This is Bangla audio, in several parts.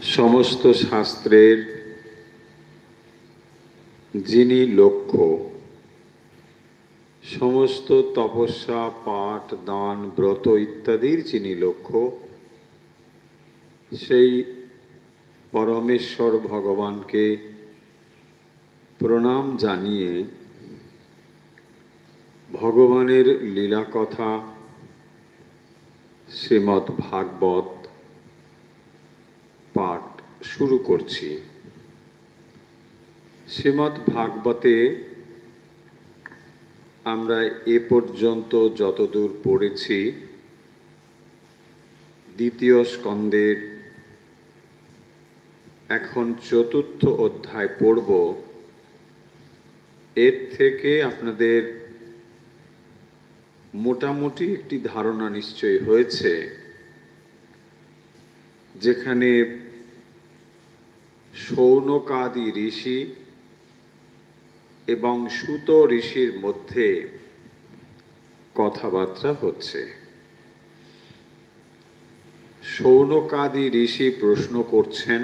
সমস্ত শাস্ত্রের যিনি লক্ষ্য, সমস্ত তপস্যা, পাঠ, দান, ব্রত ইত্যাদির যিনি লক্ষ্য, সেই পরমেশ্বর ভগবানকে প্রণাম জানিয়ে ভগবানের লীলা কথা শ্রীমদ্ ভাগবত পাঠ শুরু করছি। শ্রীমদ্ ভাগবতে আমরা এ পর্যন্ত যতদূর পড়েছি, দ্বিতীয় স্কন্ধের এখন চতুর্থ অধ্যায় পড়ব। এর থেকে আপনাদের মোটামুটি একটি ধারণা নিশ্চয়ই হয়েছে, যেখানে শৌনকাদি ঋষি এবং সুত ঋষির মধ্যে কথাবার্তা হচ্ছে। শৌনকাদি ঋষি প্রশ্ন করছেন,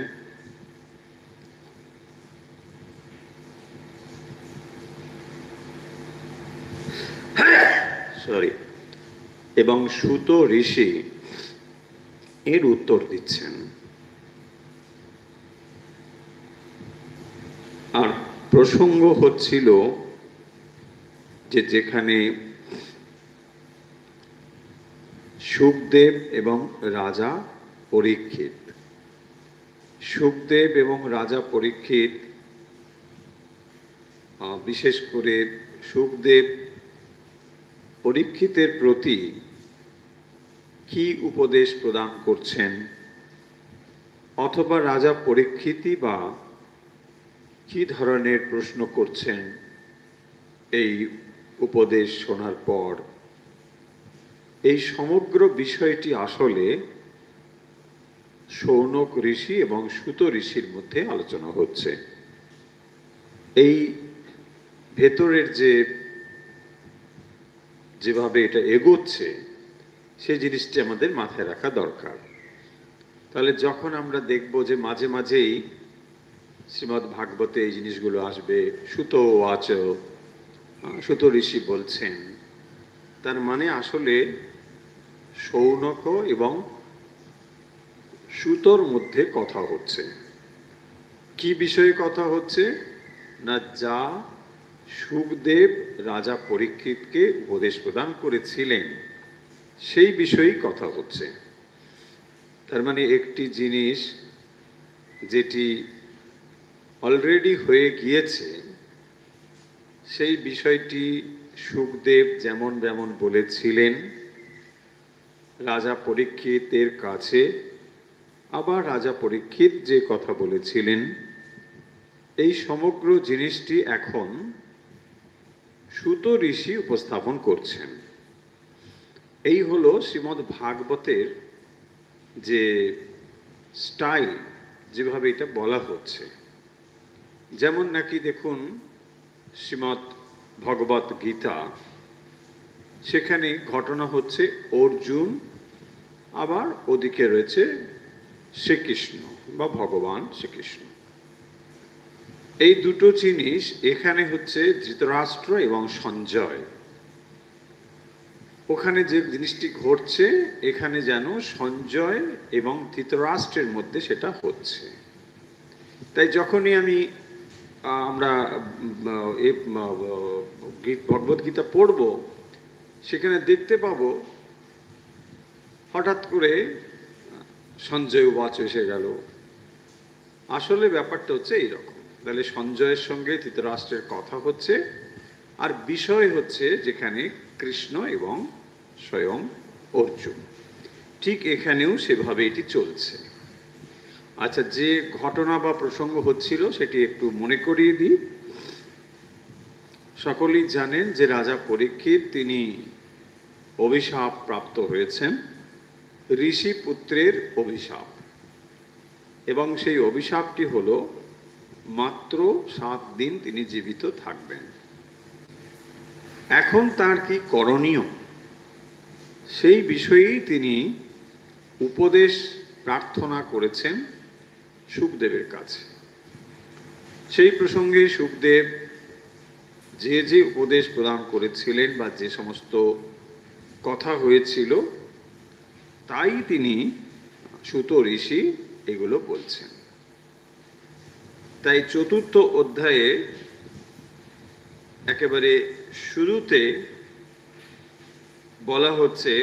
এবং সুত ঋষি এর উত্তর দিচ্ছেন। আর প্রসঙ্গ হচ্ছিল যে যেখানে শুকদেব এবং রাজা পরীক্ষিত, শুকদেব এবং রাজা পরীক্ষিত, বিশেষ করে শুকদেব পরীক্ষিতের প্রতি কি উপদেশ প্রদান করছেন, অথবা রাজা পরীক্ষিতই বা কি ধরনের প্রশ্ন করছেন এই উপদেশ শোনার পর, এই সমগ্র বিষয়টি আসলে শৌনক ঋষি এবং সুত ঋষির মধ্যে আলোচনা হচ্ছে। এই ভেতরের যেভাবে এটা এগোচ্ছে, সেই জিনিসটি আমাদের মাথায় রাখা দরকার। তাহলে যখন আমরা দেখব যে মাঝে মাঝেই শ্রীমদ্ ভাগবতে এই জিনিসগুলো আসবে, সুত ওয়াচ, সুত ঋষি বলছেন, তার মানে আসলে শৌনক এবং সুতোর মধ্যে কথা হচ্ছে। কি বিষয়ে কথা হচ্ছে না, যা শুকদেব রাজা পরীক্ষিতকে উপদেশ প্রদান করেছিলেন সেই বিষয়েই কথা হচ্ছে। তার মানে একটি জিনিস যেটি অলরেডি হয়ে গিয়েছে, সেই বিষয়টি শুকদেব যেমন যেমন বলেছিলেন রাজা পরীক্ষিতের কাছে, আবার রাজা পরীক্ষিত যে কথা বলেছিলেন, এই সমগ্র জিনিসটি এখন সুত ঋষি উপস্থাপন করছেন। এই হলো শ্রীমদ্ ভাগবতের যে স্টাইল, যেভাবে এটা বলা হচ্ছে। যেমন নাকি দেখুন শ্রীমদ্ ভগবত গীতা, সেখানে ঘটনা হচ্ছে অর্জুন, আবার ওদিকে রয়েছে শ্রীকৃষ্ণ বা ভগবান শ্রীকৃষ্ণ। এই দুটো জিনিস এখানে হচ্ছে ধৃতরাষ্ট্র এবং সঞ্জয়। ওখানে যে জিনিসটি ঘটছে, এখানে যেন সঞ্জয় এবং ধৃতরাষ্ট্রের মধ্যে সেটা হচ্ছে। তাই যখনই আমরা ভগবদ্গীতা পড়ব, সেখানে দেখতে পাবো হঠাৎ করে সঞ্জয় ওয়াচ এসে গেল। আসলে ব্যাপারটা হচ্ছে এইরকম। তাহলে সঞ্জয়ের সঙ্গে ধৃতরাষ্ট্রের কথা হচ্ছে, আর বিষয় হচ্ছে যেখানে কৃষ্ণ এবং স্বয়ং অর্জুন। ঠিক এখানেও সেভাবে এটি চলছে। আচ্ছা, যে ঘটনা বা প্রসঙ্গ হচ্ছিল সেটি একটু মনে করিয়ে দিই। সকলেই জানেন যে রাজা পরীক্ষিত তিনি অভিশাপ প্রাপ্ত হয়েছেন, ঋষি পুত্রের অভিশাপ, এবং সেই অভিশাপটি হলো মাত্র 7 দিন তিনি জীবিত থাকবেন। এখন তার কি করণীয়, সেই বিষয়েই তিনি উপদেশ প্রার্থনা করেছেন শুকদেবের কাছে। সেই প্রসঙ্গে শুকদেব যে যে উপদেশ প্রদান করেছিলেন বা যে সমস্ত কথা হয়েছিল তাই তিনি সুত ঋষি এগুলো বলছেন। তাই চতুর্থ অধ্যায়ে একেবারে শুরুতে বলা হচ্ছে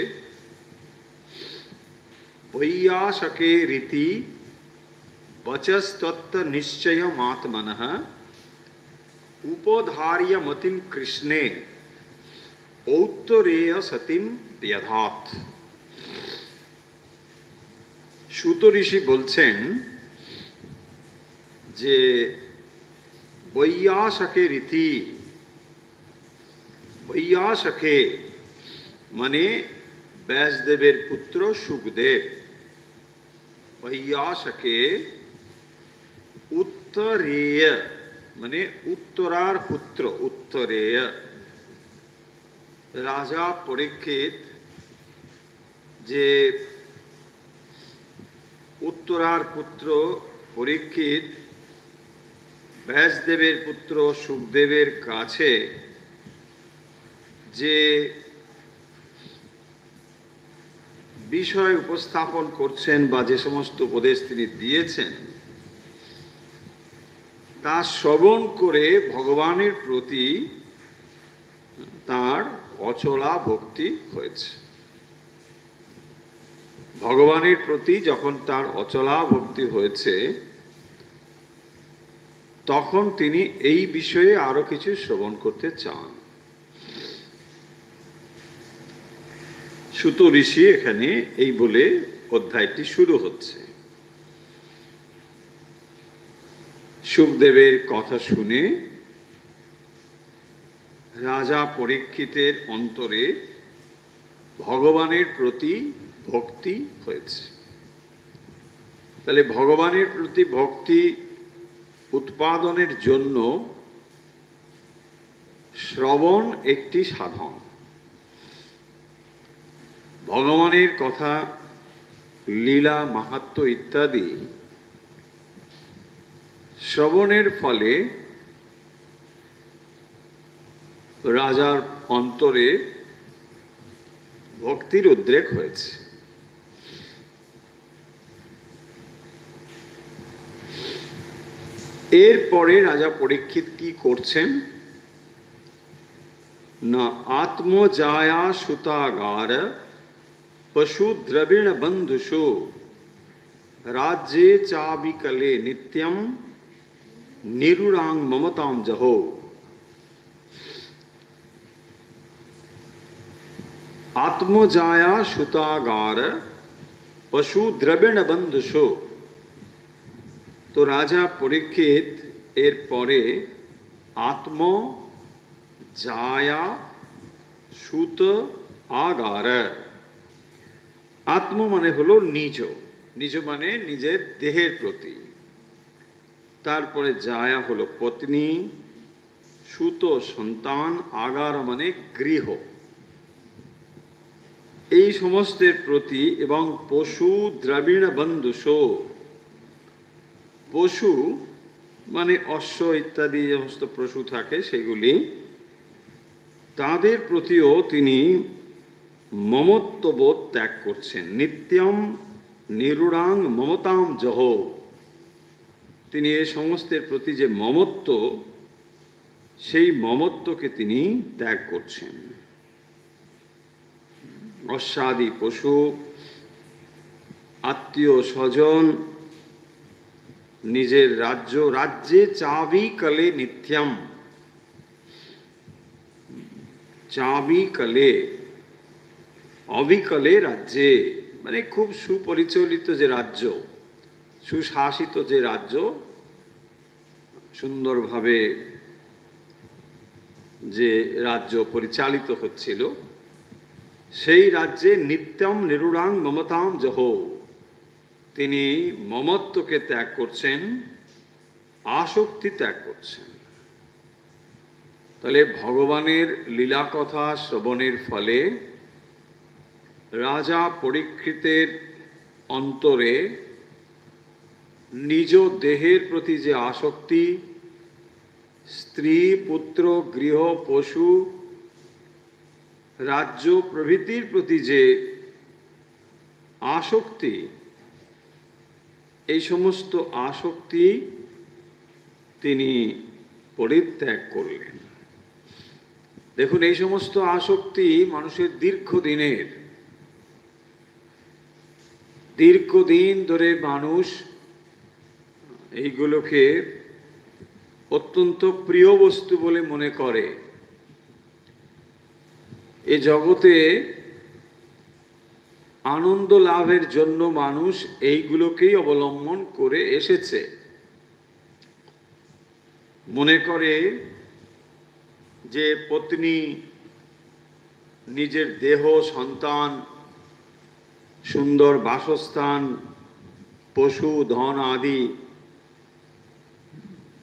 বৈয়াসকে রীতি বচস্তত্ত্ব নিশ্চয়মাত্মনঃ উপধার্য মতিম কৃষ্ণে ঔত্তরেয় সতিম ব্যধাত। সুত ঋষি বলছেন যে বৈয়াসকে রীতি, বৈয়াসকে মানে ব্যাসদেবের পুত্র শুকদেব, বৈয়াসকে উত্তরেয় মানে উত্তরার পুত্র, উত্তরেয় রাজা পরীক্ষিত, যে উত্তরার পুত্র পরীক্ষিত ব্যাসদেবের পুত্র শুকদেবের কাছে যে বিষয় উপস্থাপন করছেন বা যে সমস্ত উপদেশ তিনি দিয়েছেন তা শ্রবণ করে ভগবানের প্রতি তার অচলা ভক্তি হয়েছে। ভগবানের প্রতি যখন তার অচলা ভক্তি হয়েছে তখন তিনি এই বিষয়ে আরো কিছু শ্রবণ করতে চান। সুত ঋষি এখানে এই বলে অধ্যায়টি শুরু হচ্ছে। শুকদেবের কথা শুনে রাজা পরীক্ষিতের অন্তরে ভগবানের প্রতি ভক্তি হয়েছে। তাহলে ভগবানের প্রতি ভক্তি উৎপাদনের জন্য শ্রবণ একটি সাধন। ভগবানের কথা, লীলা, মাহাত্ম্য ইত্যাদি শ্রবণের ফলে রাজার অন্তরে ভক্তির উদ্রেক হয়েছে। এরপরে রাজা পরীক্ষিত কি করছেন না, আত্মজায়া সুতাগার পশু দ্রবিণ বন্ধুষু রাজ্যে চাবিকলে নিত্যম নিরুরাং মমতাম জহো। আত্মজায়া সুতাগার পশু দ্রবিণ বন্ধুষু। তো রাজা পরীক্ষিত এর পরে আত্ম জায়া সুত আগার, আত্ম মানে হলো নিজ, নিজ মানে নিজের দেহের প্রতি, তারপরে জায়া হলো পত্নী, সুত সন্তান, আগার মানে গৃহ, এই সমস্তের প্রতি, এবং পশু দ্রবিণ বন্ধুষো, পশু মানে অশ্ব ইত্যাদি যে সমস্ত পশু থাকে সেগুলি, তাদের প্রতিও তিনি মমত্ববোধ ত্যাগ করছেন। নিত্যম নিরুড়াং মমতাম জহ, তিনি এই সমস্তের প্রতি যে মমত্ব, সেই মমত্বকে তিনি ত্যাগ করছেন। অশ্বাদি পশু, আত্মীয় স্বজন, নিজের রাজ্য, রাজ্যে চাবি কলে নিত্যম, চাবি কলে অবিকলে রাজ্যে মানে খুব সুপরিচালিত যে রাজ্য, সুশাসিত যে রাজ্য, সুন্দরভাবে যে রাজ্য পরিচালিত হচ্ছিল, সেই রাজ্যে নিত্যম নিরুড়াং মমতাম জহ, তিনি মমত্বকে ত্যাগ করছেন, আসক্তি ত্যাগ করছেন। তাহলে ভগবানের লীলা কথা শ্রবণের ফলে রাজা পরীক্ষিতের অন্তরে নিজ দেহের প্রতি যে আসক্তি, স্ত্রী পুত্র গৃহ পশু রাজ্য প্রভৃতির প্রতি যে আসক্তি, এই সমস্ত আসক্তি তিনি পরিত্যাগ করলেন। দেখুন, এই সমস্ত আসক্তি মানুষের দীর্ঘদিন ধরে মানুষ এইগুলোকে অত্যন্ত প্রিয় বস্তু বলে মনে করে। এ জগতে আনন্দ লাভের জন্য মানুষ এইগুলোকেই অবলম্বন করে এসেছে। মনে করে যে পত্নী, নিজের দেহ, সন্তান, সুন্দর বাসস্থান, পশু ধন আদি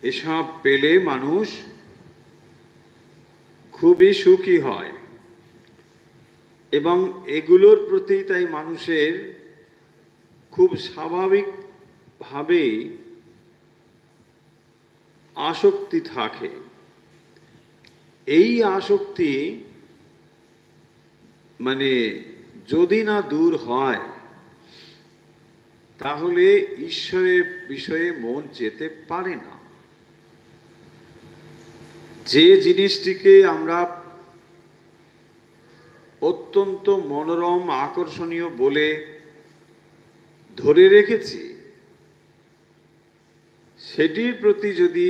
এসব পেলে মানুষ খুবই সুখী হয় এবং এগুলোর প্রতি তাই মানুষের খুব স্বাভাবিকভাবেই আসক্তি থাকে। এই আসক্তি যদি না দূর হয় তাহলে ঈশ্বরের বিষয়ে মন যেতে পারে না। যে জিনিসটিকে আমরা অত্যন্ত মনোরম আকর্ষণীয় বলে ধরে রেখেছি, সেটির প্রতি যদি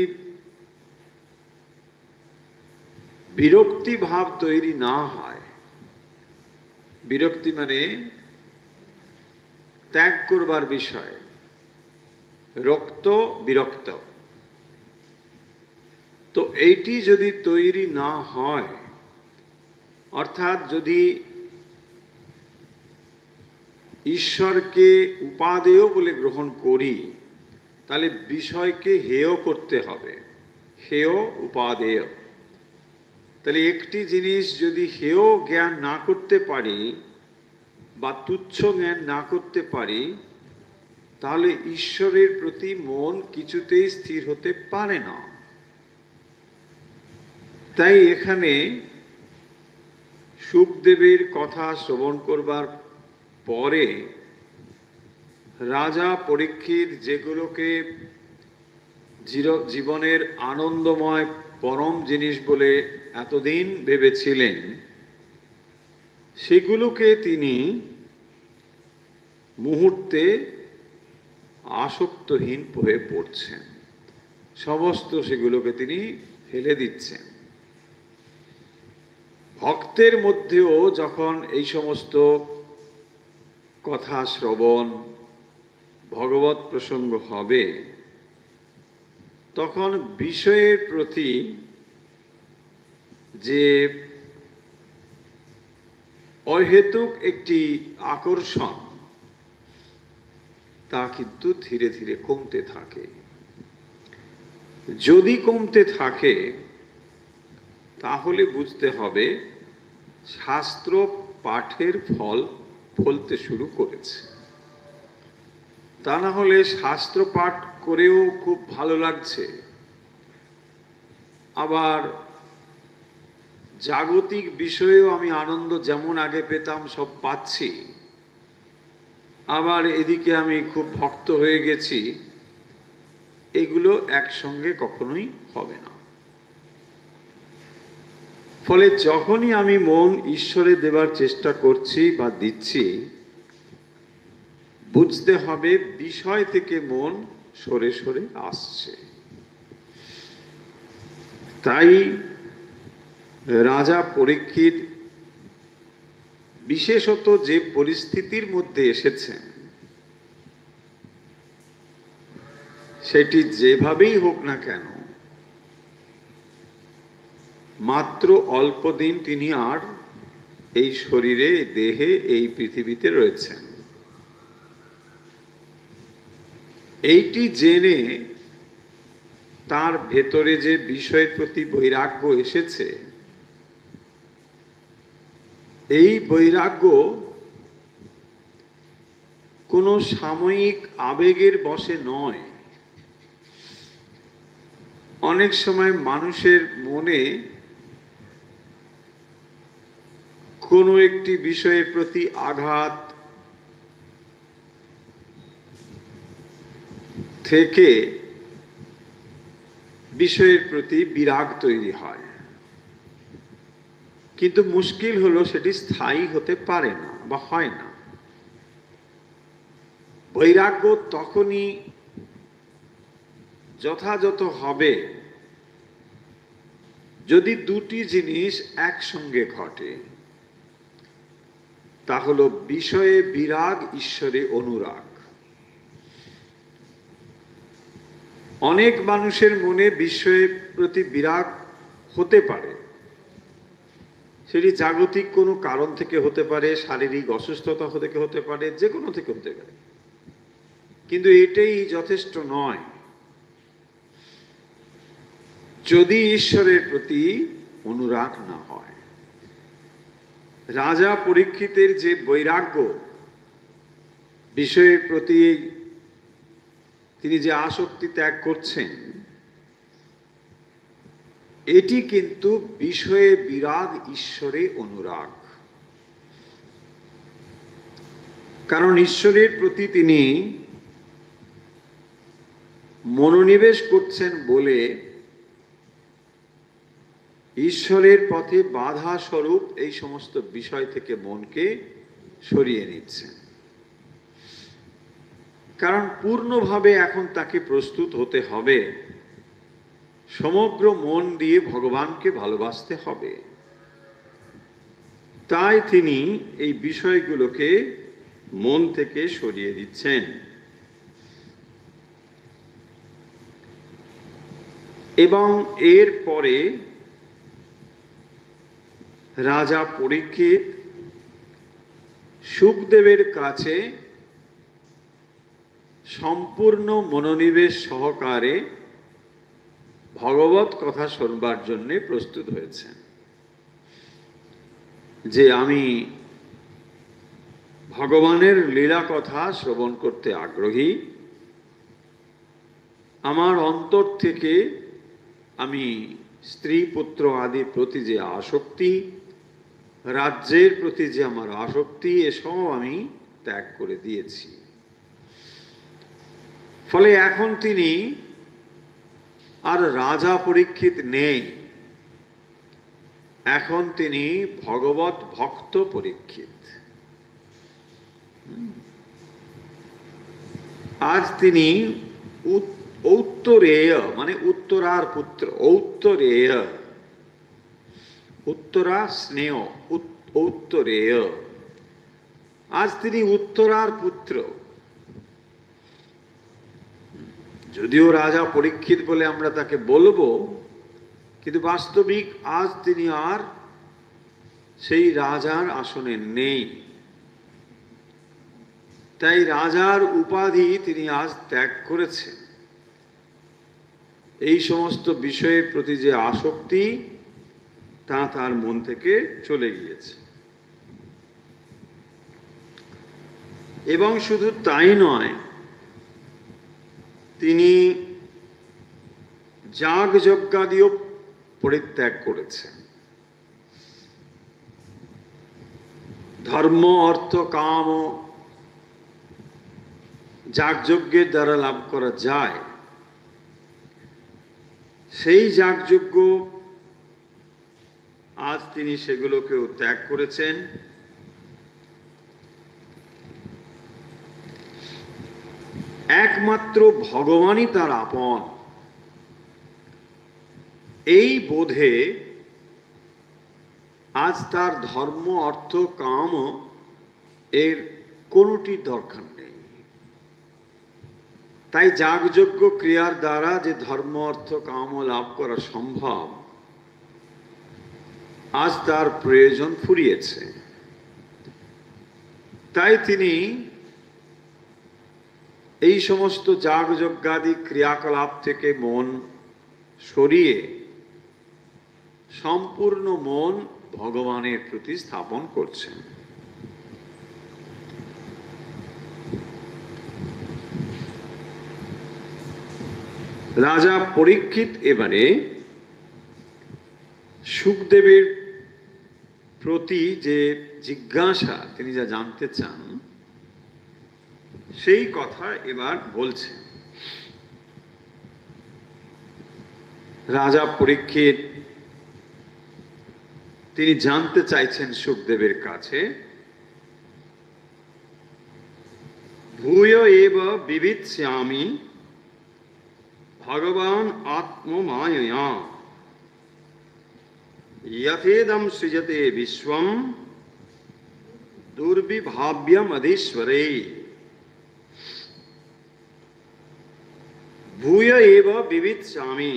বিরক্তি ভাব তৈরি না হয়, বিরক্তি ত্যাগ করবার বিষয়, বিরক্ত, তো এইটি যদি তৈরি না হয়, অর্থাৎ যদি ঈশ্বরকে উপাদেয় বলে গ্রহণ করি, তাহলে বিষয়কে হেয় করতে হবে, হেয় উপাদেয়। তাহলে একটি জিনিস যদি হেয় জ্ঞান না করতে পারি বা তুচ্ছ জ্ঞান না করতে পারি, তাহলে ঈশ্বরের প্রতি মন কিছুতেই স্থির হতে পারে না। তাই এখানে শুকদেবের কথা শ্রবণ করবার পরে রাজা পরীক্ষিত যেগুলোকে জীবনের আনন্দময় পরম জিনিস বলে এতদিন ভেবেছিলেন, সেগুলোকে তিনি মুহূর্তে আসক্তহীন হয়ে পড়ছেন, সমস্ত সেগুলোকে তিনি ফেলে দিচ্ছেন। ভক্তের মধ্যেও যখন এই সমস্ত কথা শ্রবণ, ভগবত প্রসঙ্গ হবে, তখন বিষয়ের প্রতি যে অহেতুক একটি আকর্ষণ, তা কিন্তু ধীরে ধীরে কমতে থাকে। যদি কমতে থাকে তাহলে বুঝতে হবে শাস্ত্র পাঠের ফল ফলতে শুরু করেছে। তা না হলে শাস্ত্র পাঠ করেও খুব ভালো লাগছে, আবার জাগতিক বিষয়েও আমি আনন্দ যেমন আগে পেতাম সব পাচ্ছি, আবার এদিকে আমি খুব ভক্ত হয়ে গেছি, এগুলো একসঙ্গে কখনোই হবে না। ফলে যখনই আমি মন ঈশ্বরে দেবার চেষ্টা করছি বা দিচ্ছি, বুঝতে হবে বিষয় থেকে মন সরে সরে আসছে। তাই রাজা পরীক্ষিত বিশেষত যে পরিস্থিতির মধ্যে এসেছেন, সেটি যেভাবেই হোক না কেন, মাত্র অল্প দিন তিনি আর এই শরীরে, দেহে, এই পৃথিবীতে রয়েছেন। এইটি জেনে তার ভেতরে যে বিষয়ের প্রতি বৈরাগ্য এসেছে, এই বৈরাগ্য কোনো সাময়িক আবেগের বশে নয়। অনেক সময় মানুষের মনে কোনো একটি বিষয়ের প্রতি আঘাত থেকে বিষয়ের প্রতি বিরাগ তৈরি হয়, কিন্তু মুশকিল হলো সেটি স্থায়ী হতে পারে না বা হয় না। বৈরাগ্য তখনই যথাযথ হবে যদি দুটি জিনিস একসঙ্গে ঘটে। তা হলো বিষয়ে বিরাগ, ঈশ্বরে অনুরাগ। অনেক মানুষের মনে বিষয়ের প্রতি বিরাগ হতে পারে, সেটি জাগতিক কোনো কারণ থেকে হতে পারে, শারীরিক অসুস্থতা থেকে হতে পারে, যে কোনো থেকে হতে পারে, কিন্তু এটাই যথেষ্ট নয় যদি ঈশ্বরের প্রতি অনুরাগ না হয়। রাজা পরীক্ষিতের যে বৈরাগ্য, বিষয়ের প্রতি তিনি যে আসক্তি ত্যাগ করছেন, এটি কিন্তু বিষয়ে বিরাগ, ঈশ্বরে অনুরাগ। কারণ ঈশ্বরের প্রতি তিনি মনোনিবেশ করছেন বলে ঈশ্বরের পথে বাধা স্বরূপ এই সমস্ত বিষয় থেকে মনকে সরিয়ে নিচ্ছেন। কারণ পূর্ণভাবে এখন তাকে প্রস্তুত হতে হবে, সমগ্র মন দিয়ে ভগবানকে ভালোবাসতে হবে। তাই তিনি এই বিষয়গুলোকে মন থেকে সরিয়ে দিচ্ছেন। এবং এর পরে রাজা পরীক্ষিত শুকদেবের কাছে সম্পূর্ণ মনোনিবেশ সহকারে ভগবত কথা শুনবার জন্য প্রস্তুত হয়েছেন, যে আমি ভগবানের লীলা কথা শ্রবণ করতে আগ্রহী, আমার অন্তর থেকে আমি স্ত্রী পুত্র আদির প্রতি যে আসক্তি, রাজ্যের প্রতি যে আমার আসক্তি, এসব আমি ত্যাগ করে দিয়েছি। ফলে এখন তিনি আর রাজা পরীক্ষিত নেই, এখন তিনি ভগবত ভক্ত পরীক্ষিত। আজ তিনি ঔত্তরেয় মানে উত্তরার পুত্র, ঔত্তরেয়, উত্তরা স্নেহ, ঔত্তরেয়। আজ তিনি উত্তরার পুত্র। যদিও রাজা পরীক্ষিত বলে আমরা তাকে বলবো, কিন্তু বাস্তবিক আজ তিনি আর সেই রাজার আসনে নেই। তাই রাজার উপাধি তিনি আজ ত্যাগ করেছেন। এই সমস্ত বিষয়ের প্রতি যে আসক্তি, তা তার মন থেকে চলে গিয়েছে। এবং শুধু তাই নয়, তিনি যাগ যজ্ঞাদিও পরিত্যাগ করেছেন। ধর্ম, অর্থ, কাম যাগযজ্ঞের দ্বারা লাভ করা যায়, সেই যাগযজ্ঞ আজ তিনি সেগুলোকেও ত্যাগ করেছেন। একমাত্র ভগবানই তার আপন, এই বোধে আজ তার ধর্ম, অর্থ, কাম এর কোনোটি দরকার নেই। তাই যাগযজ্ঞ ক্রিয়ার দ্বারা যে ধর্ম, অর্থ, কাম লাভ করা সম্ভব, আজ তার প্রয়োজন ফুরিয়েছে। তাই তিনি এই সমস্ত যাগযজ্ঞাদি ক্রিয়াকলাপ থেকে মন সরিয়ে সম্পূর্ণ মন ভগবানের প্রতি স্থাপন করছেন। রাজা পরীক্ষিত এবারে শুকদেবের প্রতি যে জিজ্ঞাসা, তিনি যা জানতে চান সেই কথা এবার বলছেন। রাজা পরীক্ষিত তিনি জানতে চাইছেন শুকদেবের কাছে, ভূয় এব বিবিচ্যামি ভগবান আত্মমায়য়া यथेदं सृजते विश्वं दुर्विभाव्यमधीश्वरे भूय एव विवित्स्यामि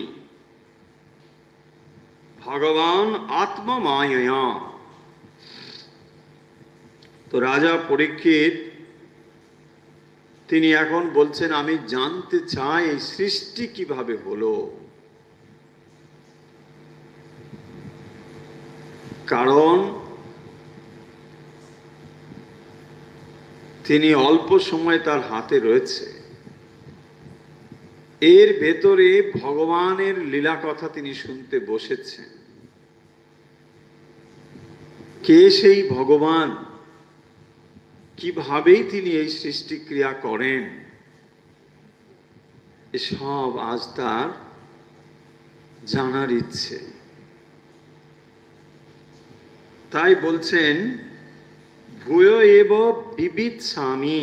भगवान आत्ममायया। তো রাজা পরীক্ষিত তিনি এখন বলছেন, আমি জানতে চাই এই সৃষ্টি কিভাবে হলো। কারণ তিনি অল্প সময় তার হাতে রয়েছে, এর ভেতরে ভগবানের লীলা কথা তিনি শুনতে বসেছেন। কে সেই ভগবান, কিভাবেই তিনি এই সৃষ্টি ক্রিয়া করেন, এসব আজ তার জানার ইচ্ছে। তাই বলছেন, ভূয় এব বিবিচ্ছামি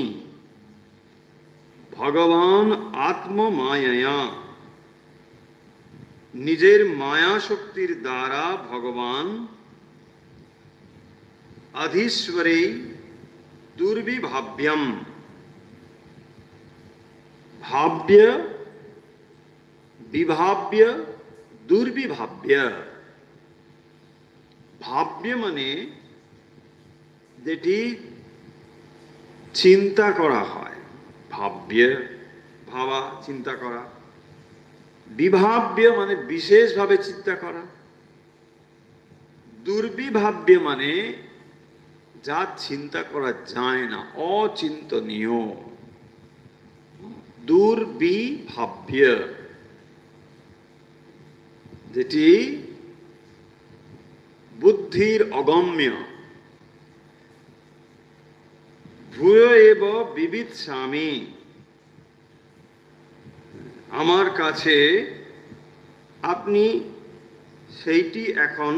ভগবান আত্মমায়য়া, নিজের মায়া শক্তির দ্বারা ভগবান অধীশ্বরে দুর্বিভাব্যম, ভাব্য বিভাব্য দুর্বিভাব্য। ভাব্য মানে যেটি চিন্তা করা হয়, ভাব্য ভাবা চিন্তা করা, বিভাব্য মানে বিশেষভাবে চিন্তা করা, দুর্বিভাব্য মানে যা চিন্তা করা যায় না, অচিন্তনীয়। দুর্বিভাব্য যেটি বুদ্ধির অগম্য। ভূয় এব বিবিচ্ছামি, আমার কাছে আপনি সেইটি এখন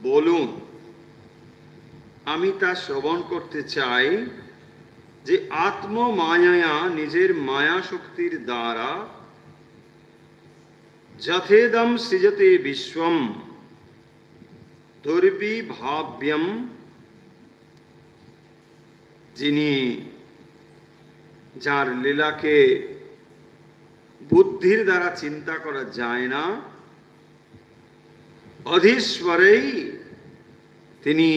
বলুন, আমি তা শ্রবণ করতে চাই। যে আত্মমায়া, নিজের মায়া শক্তির দ্বারা যথেদম সৃজতে বিশ্বম দুর্বিভাব্যম, যিনি যার লীলাকে বুদ্ধির দ্বারা চিন্তা করা যায় না, অধীশ্বরেই তিনি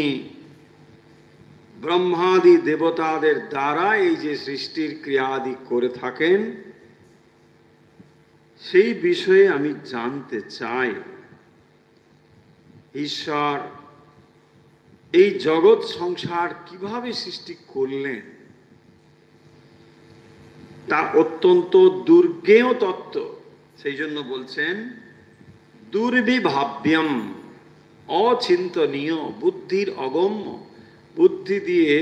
ব্রহ্মাদি দেবতাদের দ্বারা এই যে সৃষ্টির ক্রিয়াদি করে থাকেন, সেই বিষয়ে আমি জানতে চাই। ঈশ্বর এই জগৎ সংসার কিভাবে সৃষ্টি করলেন, তা অত্যন্ত দুর্জ্ঞেয় তত্ত্ব। সেই জন্য বলছেন দুর্বিভাব্যম, অচিন্তনীয়, বুদ্ধির অগম্য, বুদ্ধি দিয়ে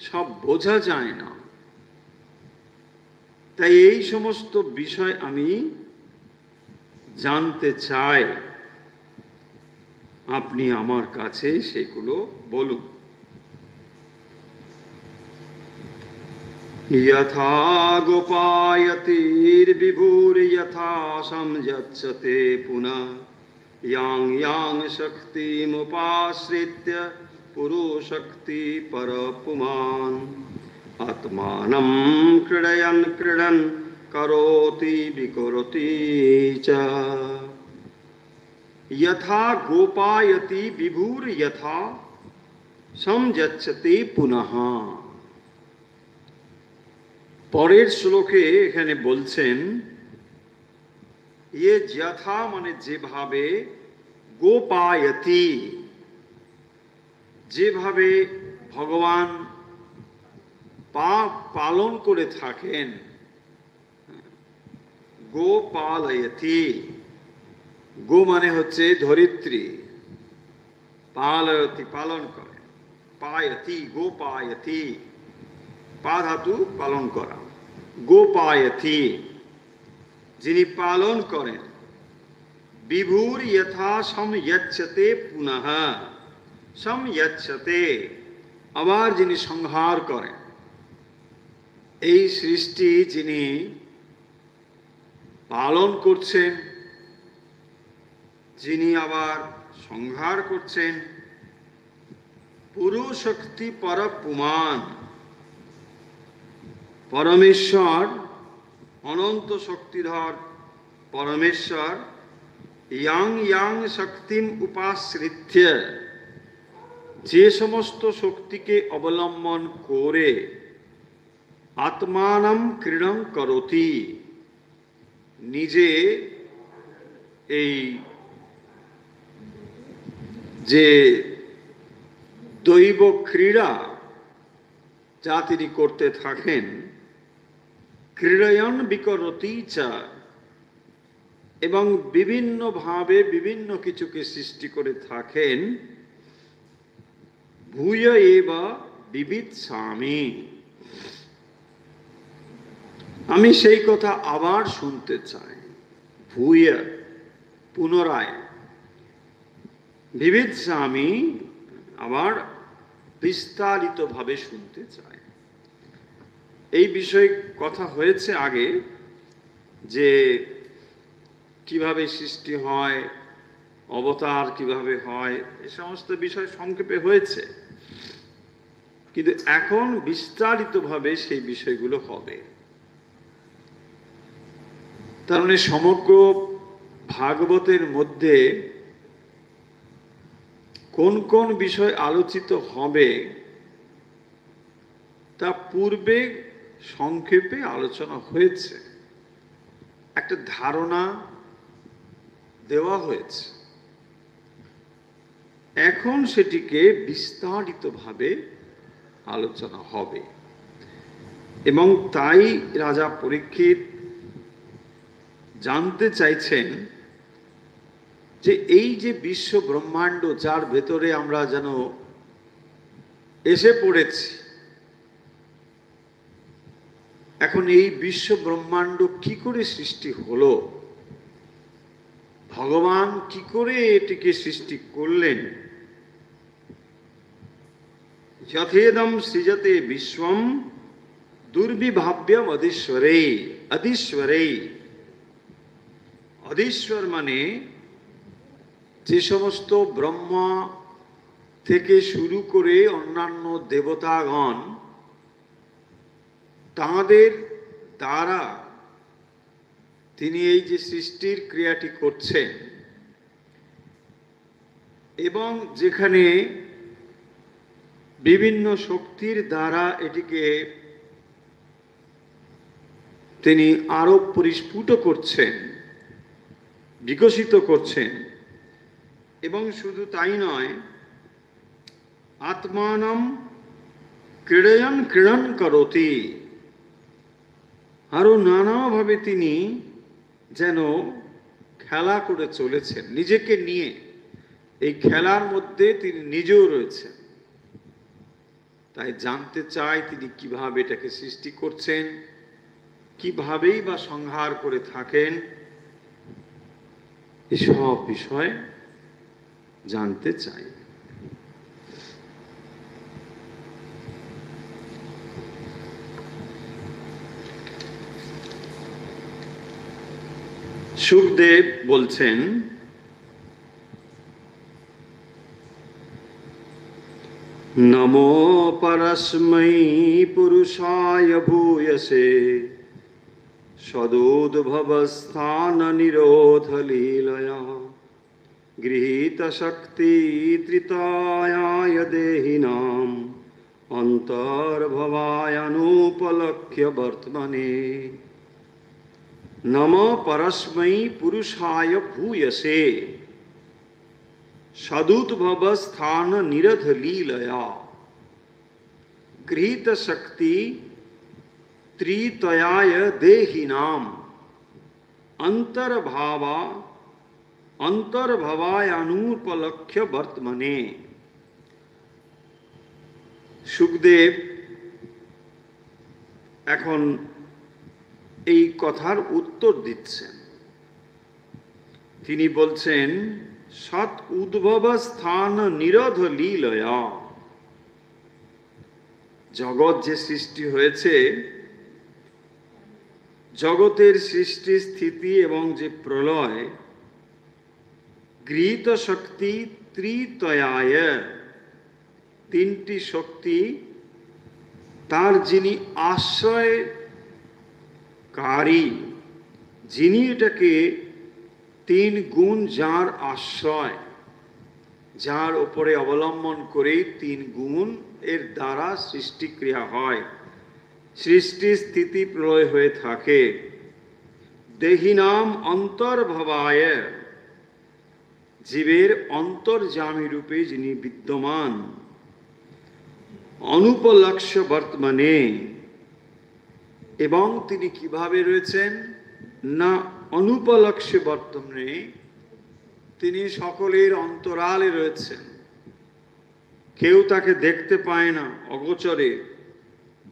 সব বোঝা যায় না। তাই এই সমস্ত বিষয় আমি জানতে চাই, আপনি আমার কাছে সেগুলো বলুন। यथा गोपायतिर्विभुर्यथा संयच्छते पुनः यां यां शक्तिमुपाश्रित्य पुरुशक्ति परपुमान् आत्मानं क्रीडयन् क्रीडन् करोति विकरोति च। यथा गोपायति विभुर्यथा संयच्छते पुनः। পরের শ্লোকে এখানে বলছেন, ये যথা মানে যেভাবে, গোপায়তি যেভাবে ভগবান পালন করে থাকেন, গোপালয়তি। গো মানে হচ্ছে ধরিত্রী, পালয়তি পালন করে, পায়তি গোপায়তি, পা ধাতু পালন করা, গোপায়তি যিনি পালন করেন, বিভুর যথা সমযচ্ছতে পুনঃ, সমযচ্ছতে আবার যিনি সংহার করেন। এই সৃষ্টি যিনি পালন করছেন, যিনি আবার সংহার করছেন, পুরু শক্তি পরপুমান, পরমেশ্বর অনন্ত শক্তিধর পরমেশ্বর, ইয়াং ইয়াং শক্তিম উপাশ্রিত্য যে সমস্ত শক্তিকে অবলম্বন করে আত্মানম ক্রীড়ং করতি নিজে এই যে দৈব ক্রীড়া যা তিনি করতে থাকেন, ক্রীড়য়ন বিকরতি চা এবং বিভিন্নভাবে বিভিন্ন কিছুকে সৃষ্টি করে থাকেন, ভূয় এব বিবিৎসামি আমি সেই কথা আবার শুনতে চাই, ভূয় পুনরায়, বিবিৎসামি আবার বিস্তারিতভাবে শুনতে চাই। এই বিষয়ে কথা হয়েছে আগে যে কিভাবে সৃষ্টি হয়, অবতার কিভাবে হয়, এ সমস্ত বিষয় সংক্ষেপে হয়েছে, কিন্তু এখন বিস্তারিতভাবে সেই বিষয়গুলো হবে। তার মানে সমগ্র ভাগবতের মধ্যে কোন কোন বিষয় আলোচিত হবে তা পূর্বে সংক্ষেপে আলোচনা হয়েছে, একটা ধারণা দেওয়া হয়েছে। এখন সেটিকে বিস্তারিতভাবে আলোচনা হবে এবং তাই রাজা পরীক্ষিত জানতে চাইছেন যে এই যে বিশ্ব ব্রহ্মাণ্ড যার ভেতরে আমরা যেন এসে পড়েছি, এখন এই বিশ্ব ব্রহ্মাণ্ড কি করে সৃষ্টি হলো, ভগবান কি করে এটিকে সৃষ্টি করলেন। যথেদম সৃজতে বিশ্বম দুর্বিভাব্যম অধীশ্বরে, অধীশ্বরে অধীশ্বর মানে যে সমস্ত ব্রহ্মা থেকে শুরু করে অন্যান্য দেবতাগণ তাঁদের দ্বারা তিনি এই যে সৃষ্টির ক্রিয়াটি করছেন, এবং যেখানে বিভিন্ন শক্তির দ্বারা এটিকে তিনি আরো পরিস্ফুট করছেন, বিকশিত করছেন, এবং শুধু তাই নয়, আত্মানম ক্রীড়য়ন ক্রীড়ন করতি, আরো নানাভাবে তিনি যেন খেলা করে চলেছেন নিজেকে নিয়ে। এই খেলার মধ্যে তিনি নিজেও রয়েছেন। তাই জানতে চাই তিনি কিভাবে এটাকে সৃষ্টি করছেন, কিভাবেই বা সংহার করে থাকেন, এসব বিষয় জানতে চাই। সুখদেব বলছেন, নমো পরস্मै পুরুষায় ভূয়সে সদোদ্ভবস্থান নিরোধ লীলয়া গৃহীত শক্তি ত্রিতায়ায় দেহিনাম অন্তর্ভবায়ানুপলক্ষ্য বর্তমানে। নমো পরস্मै পুরুষায় ভূয়সে সদুদ্ভব স্থান নিরধ লীলয়া গৃহীত শক্তি ত্রিতয়ায় দেহিনাম অন্তর্ভাবায়ানুপলক্ষ্য বর্তমানে। সুখদেব এখন এই কথার উত্তর দিচ্ছেন। তিনি বলছেন, সৎ উদ্ভব স্থান নিরোধ লীলয়া। জগৎ যে সৃষ্টি হয়েছে, জগতের সৃষ্টি স্থিতি এবং যে প্রলয়, গৃহীত শক্তি ত্রিতয়ায়, তিনটি শক্তি, তার যিনি আশ্রয়কারী, যিনি এটাকে তিন গুণ, যার আশ্রয়, যার উপরে অবলম্বন করে তিন গুণ এর দ্বারা সৃষ্টি ক্রিয়া হয়, সৃষ্টি স্থিতি প্রলয় হয়ে থাকে। দেহিনাম অন্তর্ভবায়, জীবের অন্তর্যামী রূপে যিনি বিদ্যমান। অনুপলক্ষ্য বর্তমানে, এবং তিনি কিভাবে রয়েছেন না, অনুপলক্ষ্য বর্তমানে, তিনি সকলের অন্তরালে রয়েছেন, কেউ তাকে দেখতে পায় না, অগোচরে।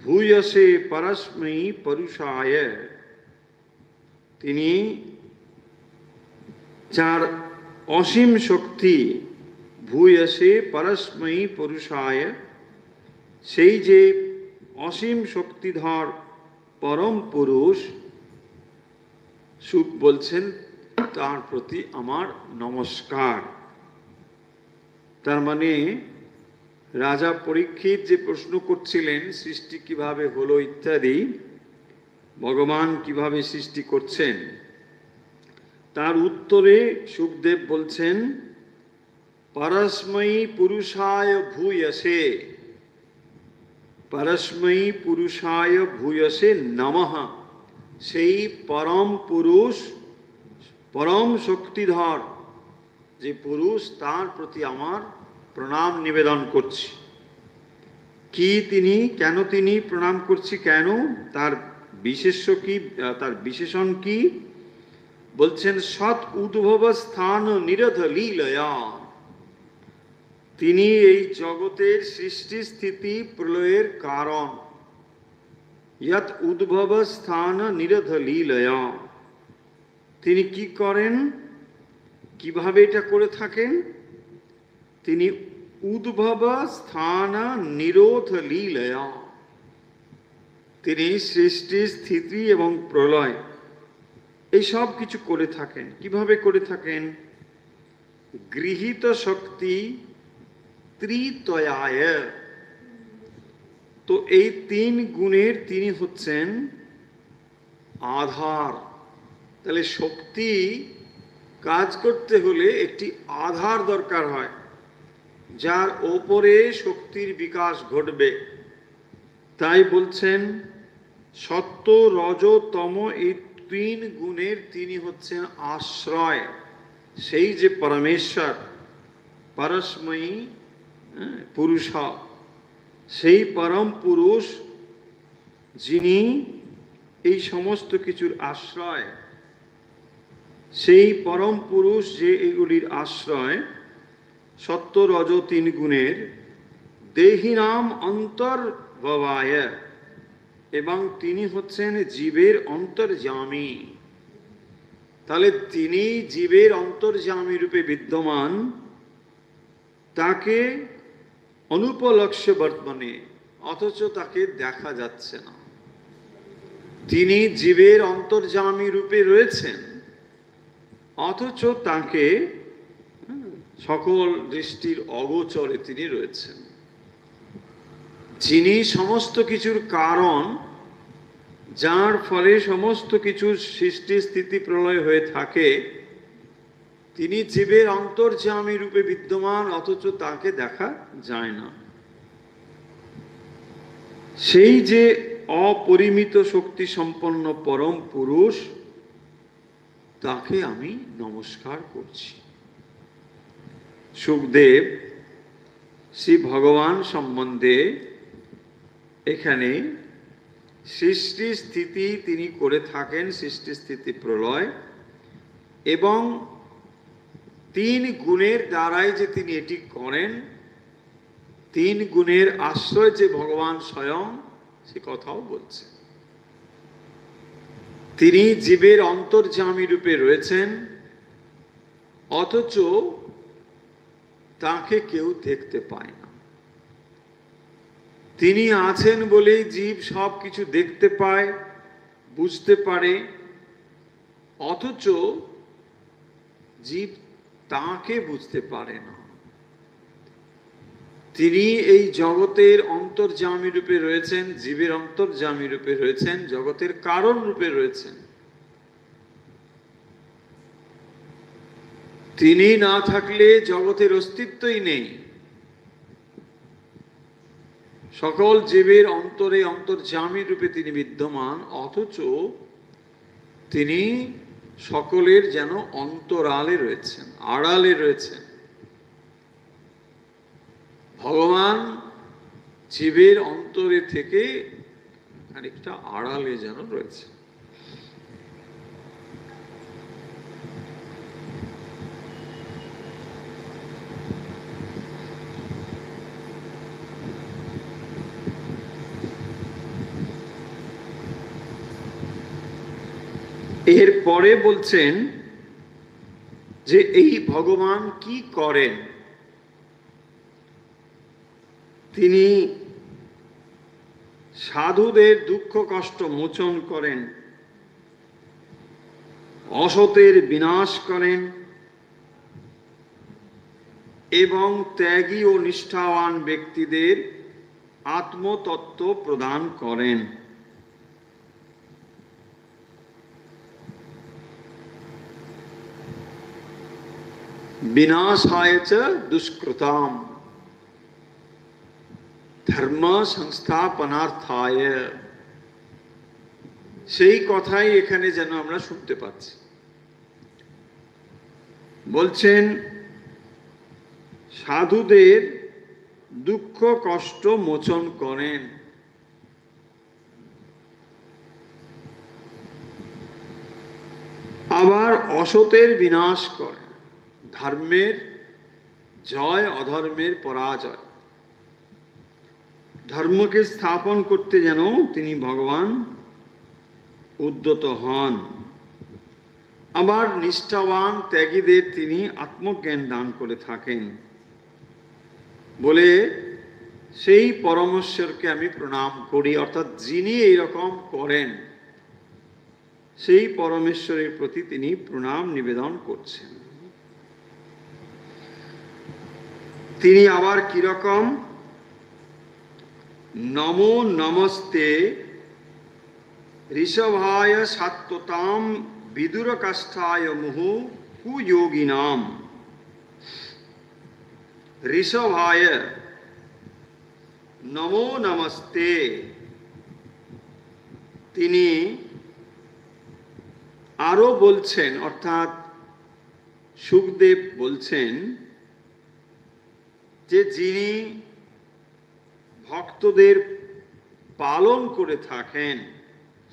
ভূয়সে পরস্মৈ পরুষায়, তিনি যার অসীম শক্তি, ভূয়সে পরস্মৈ পরুষায়, সেই যে অসীম শক্তিধর পরম পুরুষ, সুখ বলছেন, তার প্রতি আমার নমস্কার। তার মানে রাজা পরীক্ষিত যে প্রশ্ন করছিলেন, সৃষ্টি কিভাবে হলো ইত্যাদি, ভগবান কিভাবে সৃষ্টি করছেন, তার উত্তরে সুখদেব বলছেন, পরস্মৈ পুরুষায় ভূয়সে, পরস্মৈ পুরুষায় ভূয়সে নমঃ। সেই পরম পুরুষ, পরম শক্তিধর যে পুরুষ, তার প্রতি আমার প্রণাম নিবেদন করছি। কি তিনি, কেন তিনি প্রণাম করছি, কেন, তার বিশেষ্য কি, তার বিশেষণ কি? বলছেন, সৎ উদ্ভব স্থান নিরোধ লীলয়া। তিনি এই জগতের সৃষ্টি স্থিতি প্রলয়ের কারণ। ইয়ৎ উদ্ভব স্থান নিরোধ লীলয়া, তিনি কি করেন, কিভাবে এটা করে থাকেন? তিনি উদ্ভব স্থান নিরোধ লীলয়া, তিনি সৃষ্টি স্থিতি এবং প্রলয় এই সব কিছু করে থাকেন। কিভাবে করে থাকেন? গৃহীত শক্তি ত্রিতয়ায়, তো এই তিন গুণের তিনি হচ্ছেন আধার। তাহলে শক্তি কাজ করতে হলে একটি আধার দরকার হয়, যার ওপরে শক্তির বিকাশ ঘটবে। তাই বলছেন, সত্য রজ তম এই তিন গুণের তিনি হচ্ছেন আশ্রয়। সেই যে পরমেশ্বর, পরস্মৈ পুরুষ, সেই পরম পুরুষ, যিনি এই সমস্ত কিছুর আশ্রয়, সেই পরম পুরুষ যে এগুলির আশ্রয়, সত্য রজ তিন গুণের, দেহিনাম অন্তর্ভবায়, এবং তিনি হচ্ছেন জীবের অন্তর্যামী। তাহলে তিনি জীবের অন্তর্যামী রূপে বিদ্যমান, তাকে অনুপলক্ষ্য বর্তমানে, অথচ তাকে দেখা যাচ্ছে না। তিনি জীবের অন্তর্যামী রূপে রয়েছেন, অথচ তাকে সকল দৃষ্টির অগোচরে তিনি রয়েছেন। যিনি সমস্ত কিছুর কারণ, যার ফলে সমস্ত কিছুর সৃষ্টি স্থিতি প্রলয় হয়ে থাকে, তিনি জীবের অন্তর্যামী রূপে বিদ্যমান, অথচ তাকে দেখা যায় না। সেই যে অপরিমিত শক্তি সম্পন্ন পরম পুরুষ, তাকে আমি নমস্কার করছি। সুখদেব শ্রী ভগবান সম্বন্ধে এখানে সৃষ্টি স্থিতি তিনি করে থাকেন, সৃষ্টি স্থিতি প্রলয়, এবং 3 গুণের দ্বারাই যে তিনি এটি করেন, 3 গুণের আশ্রয় যে ভগবান স্বয়ং, সে কথাও বলছে। তিনি জীবের অন্তর্যামী রূপে রয়েছেন, অথচ তাকে কেউ দেখতে পায় না। তিনি আছেন বলেই জীব সব কিছু দেখতে পায়, বুঝতে পারে, অথচ জীব তাকে বুঝতে পারে না। তিনি এই জগতের অন্তর্যামী রূপে রয়েছেন, জীবের অন্তর্যামী রূপে রয়েছেন, জগতের কারণ রূপে রয়েছেন। তিনি না থাকলে জগতের অস্তিত্বই নেই। সকল জীবের অন্তরে অন্তর্যামী রূপে তিনি বিদ্যমান, অথচ তিনি সকলের যেন অন্তরালে রয়েছেন, আড়ালে রয়েছেন। ভগবান জীবের অন্তরে থেকে খানিকটা আড়ালে যেন রয়েছে। এরপরে বলছেন যে এই ভগবান কি করেন। তিনি সাধুদের দুঃখ কষ্ট মোচন করেন, অসতের বিনাশ করেন এবং ত্যাগী ও নিষ্ঠাবান ব্যক্তিদের আত্মতত্ত্ব প্রদান করেন। বিনাশায় চ দুষ্কৃতাম ধর্ম সংস্থাপনার্থায়, সেই কথাই এখানে যেন আমরা শুনতে পাচ্ছি। বলছেন সাধুদের দুঃখ কষ্ট মোচন করেন, আবার অসতের বিনাশ করেন, ধর্মের জয় অধর্মের পরাজয়, ধর্মকে স্থাপন করতে যেন তিনি ভগবান উদ্যত হন। আবার নিষ্ঠাবান ত্যাগীদের তিনি আত্মজ্ঞান দান করে থাকেন বলে সেই পরমেশ্বরকে আমি প্রণাম করি। অর্থাৎ যিনি এইরকম করেন সেই পরমেশ্বরের প্রতি তিনি প্রণাম নিবেদন করছেন। তিনি আবার কিরকম, নমো নমস্তে ঋষভায় সাত্বতাম বিদুর কাষ্ঠায় মুহু কুযোগিনাম। ঋষভায় নমো নমস্তে, তিনি আরো বলছেন, অর্থাৎ সুখদেব বলছেন যে যিনি ভক্তদের পালন করে থাকেন,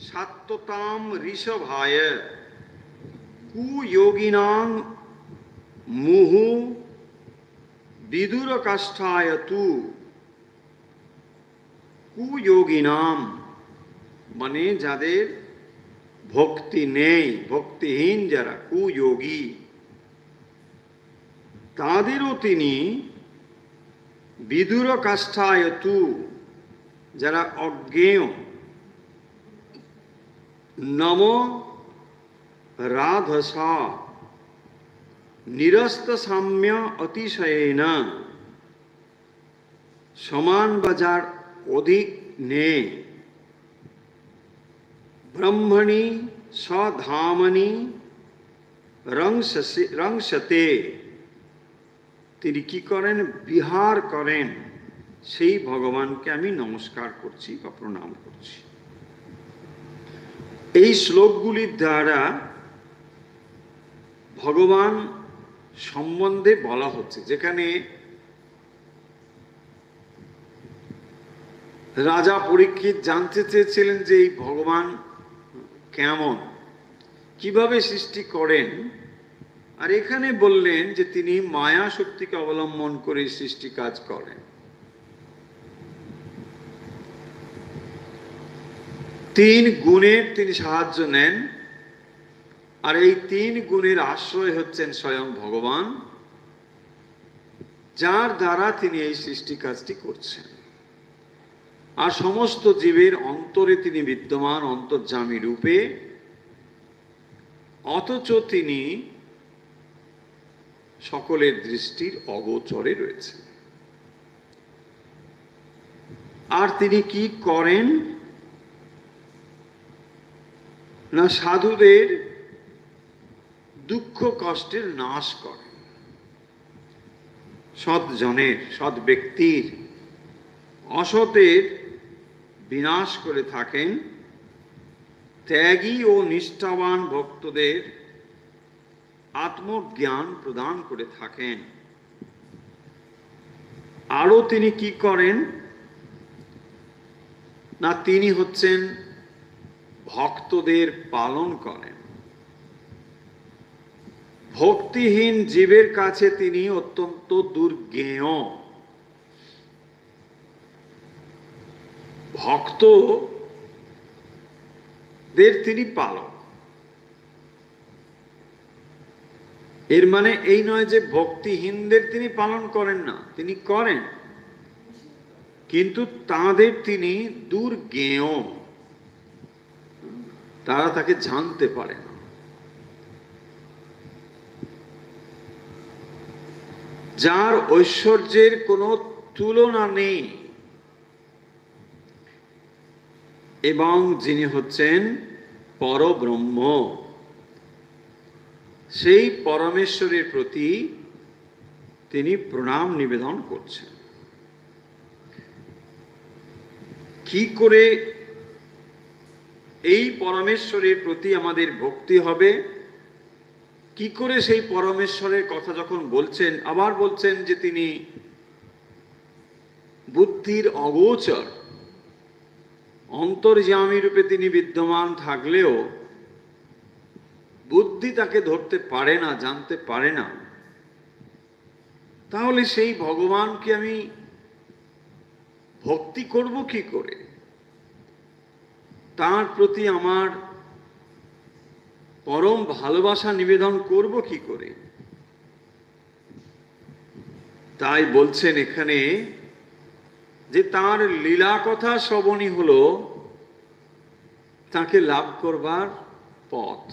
সাত্বতাম ঋষভায় কুযোগিনাং মুহু বিদুর কাষ্ঠায় তু। কুযোগিনাম মানে যাদের ভক্তি নেই, ভক্তিহীন যারা, কুযোগী, তাদেরও তিনি বিদুর কাষ্ঠায় তু, যারা অজ্ঞেয়, নম রাধসা নিরস্ত সাম্য অতিশয়েন, সমান বাজার অধিক নে, ব্রহ্মণি স্বধামনি রংসতে, তিনি কি করেন, বিহার করেন। সেই ভগবানকে আমি নমস্কার করছি বা প্রণাম করছি। এই শ্লোকগুলির দ্বারা ভগবান সম্বন্ধে বলা হচ্ছে। যেখানে রাজা পরীক্ষিত জানতে চেয়েছিলেন যে এই ভগবান কেমন, কিভাবে সৃষ্টি করেন, আর এখানে বললেন যে তিনি মায়া শক্তিকে অবলম্বন করে সৃষ্টি কাজ করেন। তিন গুণের তিনি সাহায্য নেন, আর এই তিন গুণের আশ্রয় হচ্ছেন স্বয়ং ভগবান, যার দ্বারা তিনি এই সৃষ্টি কাজটি করছেন। আর সমস্ত জীবের অন্তরে তিনি বিদ্যমান অন্তর্যামী রূপে, অথচ তিনি সকলের দৃষ্টির অগোচরে রয়েছেন। আর তিনি কি করেন না, সাধুদের দুঃখ কষ্টের নাশ করেন, সৎজনের সৎ ব্যক্তির অসতের বিনাশ করে থাকেন, ত্যাগী ও নিষ্ঠাবান ভক্তদের আত্মজ্ঞান প্রদান করে থাকেন। আরো তিনি কি করেন না, তিনি হচ্ছেন ভক্তদের পালন করেন। ভক্তিহীন জীবের কাছে তিনি অত্যন্ত দুর্জ্ঞেয়। ভক্তদের তিনি পালক। এর মানে এই নয় যে ভক্তিহীনদের তিনি পালন করেন না, তিনি করেন, কিন্তু তাদের তিনি দুর্জ্ঞেয়, তারা তাকে জানতে পারে না। যার ঐশ্বর্যের কোনো তুলনা নেই এবং যিনি হচ্ছেন পরব্রহ্ম, সেই পরমেশ্বরের প্রতি তিনি প্রণাম নিবেদন করছেন। কি করে এই পরমেশ্বরের প্রতি আমাদের ভক্তি হবে, কি করে সেই পরমেশ্বরের কথা যখন বলছেন, আবার বলছেন যে তিনি বুদ্ধির অগোচর অন্তর্যামী রূপে তিনি বিদ্যমান থাকলেও বুদ্ধি তাকে ধরতে পারে না, জানতে পারে না। তাহলে সেই ভগবানকে আমি ভক্তি করব কি করে, তার প্রতি আমার পরম ভালোবাসা নিবেদন করব কি করে? তাই বলছেন এখানে যে তার লীলা কথা শ্রবণই হলো তাকে লাভ করবার পথ।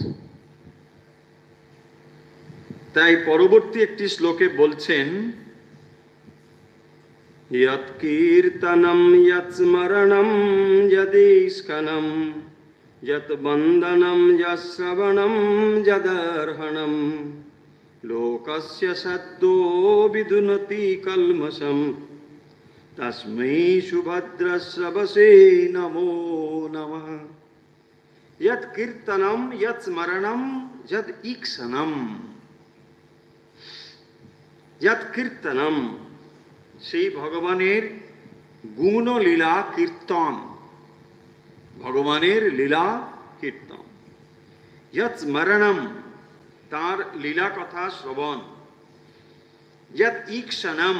তাই পরবর্তী একটি শ্লোকে বলছেন, यत् कीर्तनं यत् स्मरणं यदीस्कनं यत् बन्धनं यत् श्रवणं यदर्हणं लोकस्य सद्यो विधुनति कल्मषं तस्मै सुभद्रश्रवसे नमो नमः। यत् कीर्तनं यत् स्मरणं यद् ईक्षणं, यत् कीर्तनं সেই ভগবানের গুণ লীলা কীর্তন, ভগবানের লীলা কীর্তন। যৎ স্মরণম, তার লীলা কথা শ্রবণ। যৎ ঈক্ষণম,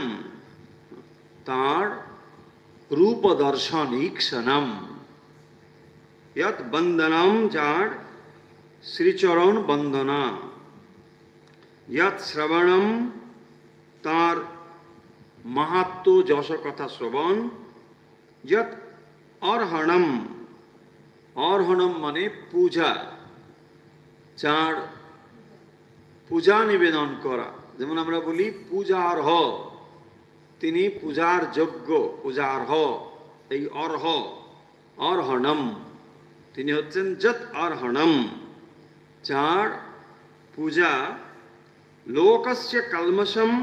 তার রূপ দর্শন ঈক্ষণম। যৎ বন্দনম, যার শ্রীচরণ বন্দনা। যৎ শ্রবণম, তার মাহাত্ম্য যশ কথা শ্রবণ। যৎ অর্হণম, অর্হণম মানে পূজা, যার পূজা নিবেদন করা। যেমন আমরা বলি পূজার্হ, তিনি পূজার যোগ্য, পূজার্হ, এই অর্হ অর্হণম, তিনি হচ্ছেন যৎ অর্হণম, যার পূজা লোকস্য কল্মষম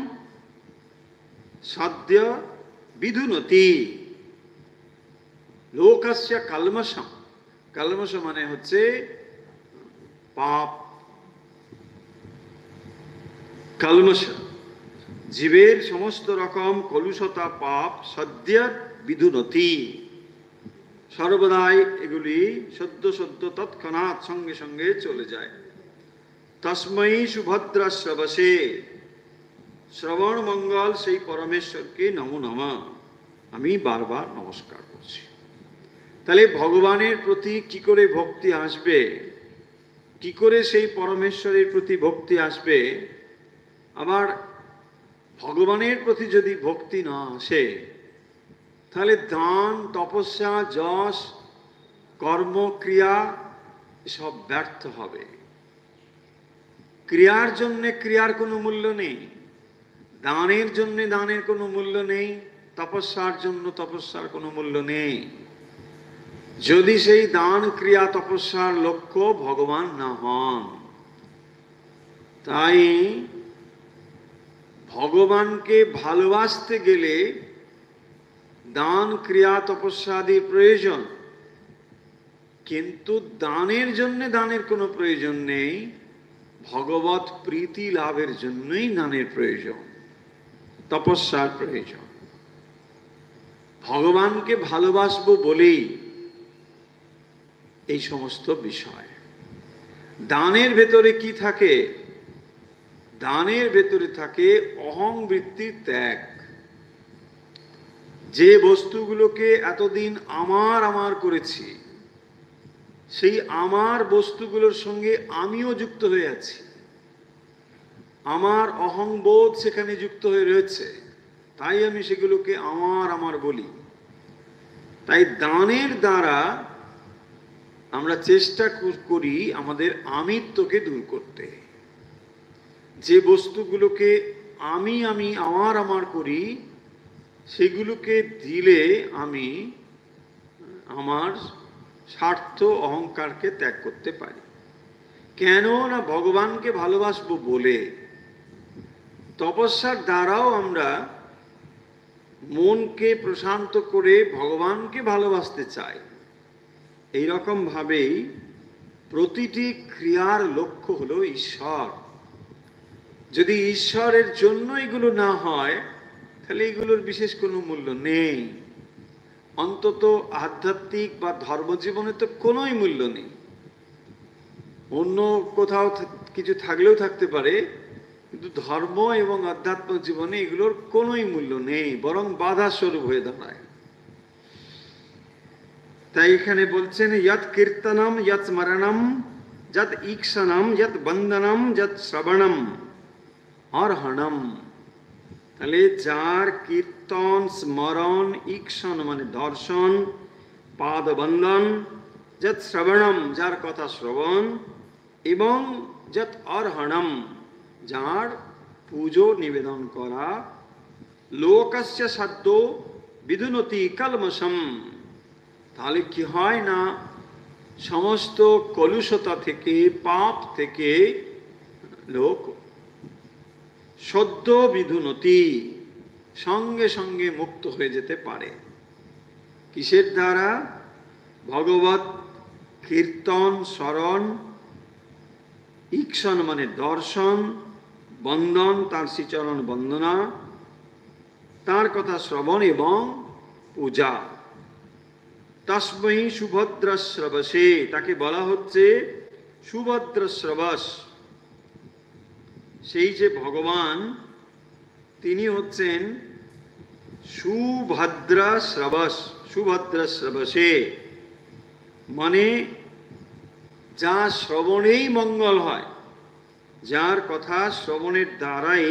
সদ্য বিধুনতি। লোকস্য কল্মষম, কল্মষ মানে হচ্ছে পাপ, কল্মষ জীবের সমস্ত রকম কলুষতা পাপ সদ্য বিধুনতি, সর্বদাই এগুলি সদ্য সদ্য তৎক্ষণাৎ সঙ্গে সঙ্গে চলে যায়। তস্মৈ সুভদ্রা শ্রবসে, শ্রবণ মঙ্গল সেই পরমেশ্বরকে নমো নমঃ আমি বারবার নমস্কার করছি। তাহলে ভগবানের প্রতি কি করে ভক্তি আসবে, কি করে সেই পরমেশ্বরের প্রতি ভক্তি আসবে? আবার ভগবানের প্রতি যদি ভক্তি না আসে, তাহলে দান, তপস্যা, যশ, কর্ম, ক্রিয়া সব ব্যর্থ হবে। ক্রিয়ার জন্য ক্রিয়ার কোনো মূল্য নেই, দানের জন্য দানের কোনো মূল্য নেই, তপস্যার জন্য তপস্যার কোনো মূল্য নেই, যদি সেই দান, ক্রিয়া, তপস্যার লক্ষ্য ভগবান না হন। তাই ভগবানকে ভালোবাসতে গেলে দান, ক্রিয়া, তপস্যা আদি প্রয়োজন, কিন্তু দানের জন্য দানের কোনো প্রয়োজন নেই, ভগবত প্রীতি লাভের জন্যই দানের প্রয়োজন, তপস্যার প্রয়োজন। ভগবানকে ভালোবাসবো বলেই এই সমস্ত বিষয়। দানের ভেতরে কি থাকে? দানের ভেতরে থাকে অহং বৃত্তির ত্যাগ। যে বস্তুগুলোকে এতদিন আমার আমার করেছি, সেই আমার বস্তুগুলোর সঙ্গে আমিও যুক্ত হয়ে আছি, আমার অহংবোধ সেখানে যুক্ত হয়ে রয়েছে, তাই আমি সেগুলোকে আমার আমার বলি। তাই দানের দ্বারা আমরা চেষ্টা করি আমাদের আমিত্বকে দূর করতে। যে বস্তুগুলোকে আমি আমি আমার আমার করি, সেগুলোকে দিলে আমি আমার স্বার্থ অহংকারকে ত্যাগ করতে পারি। কেন না ভগবানকে ভালোবাসবো বলে। তপস্যার দ্বারাও আমরা মনকে প্রশান্ত করে ভগবানকে ভালোবাসতে চাই। এই রকম ভাবেই প্রতিটি ক্রিয়ার লক্ষ্য হলো ঈশ্বর। যদি ঈশ্বরের জন্য এগুলো না হয়, তাহলে এগুলোর বিশেষ কোনো মূল্য নেই। অন্তত আধ্যাত্মিক বা ধর্মজীবনে তো কোনোই মূল্য নেই। অন্য কোথাও কিছু থাকলেও থাকতে পারে, কিন্তু ধর্ম এবং আধ্যাত্ম জীবনে এগুলোর কোনোই মূল্য নেই, বরং বাধা স্বরূপ হয়ে দাঁড়ায়। তাই এখানে বলছেন যৎ কীর্তনম যৎ স্মরণম যৎ ঈক্ষণম যৎ বন্দনম যৎ শ্রবণম অর্হণম। তাহলে যার কীর্তন, স্মরণ, ঈক্ষণ মানে দর্শন, পাদবন্দন, যৎ শ্রবণম যার কথা শ্রবণ, এবং যৎ অর্হণম যার পুজো নিবেদন করা, লোকস্য সদ্য বিধুনতি কলমশম। তাহলে কি হয় না, সমস্ত কলুষতা থেকে, পাপ থেকে লোক সদ্য বিধুনতি সঙ্গে সঙ্গে মুক্ত হয়ে যেতে পারে। কিসের দ্বারা? ভগবত কীর্তন, স্মরণ, ঈক্ষণ মানে দর্শন, বন্দন তার শ্রীচরণ বন্দনা, তার কথা শ্রবণ এবং পূজা। তস্मै সুভদ্রা শ্রবসে, তাকে বলা হচ্ছে সুভদ্রা শ্রবস। সেই যে ভগবান, তিনি হচ্ছেন সুভদ্রা শ্রবস। সুভদ্রা শ্রবসে মানে যা শ্রবণেই মঙ্গল হয়, যার কথা শ্রবণের দ্বারাই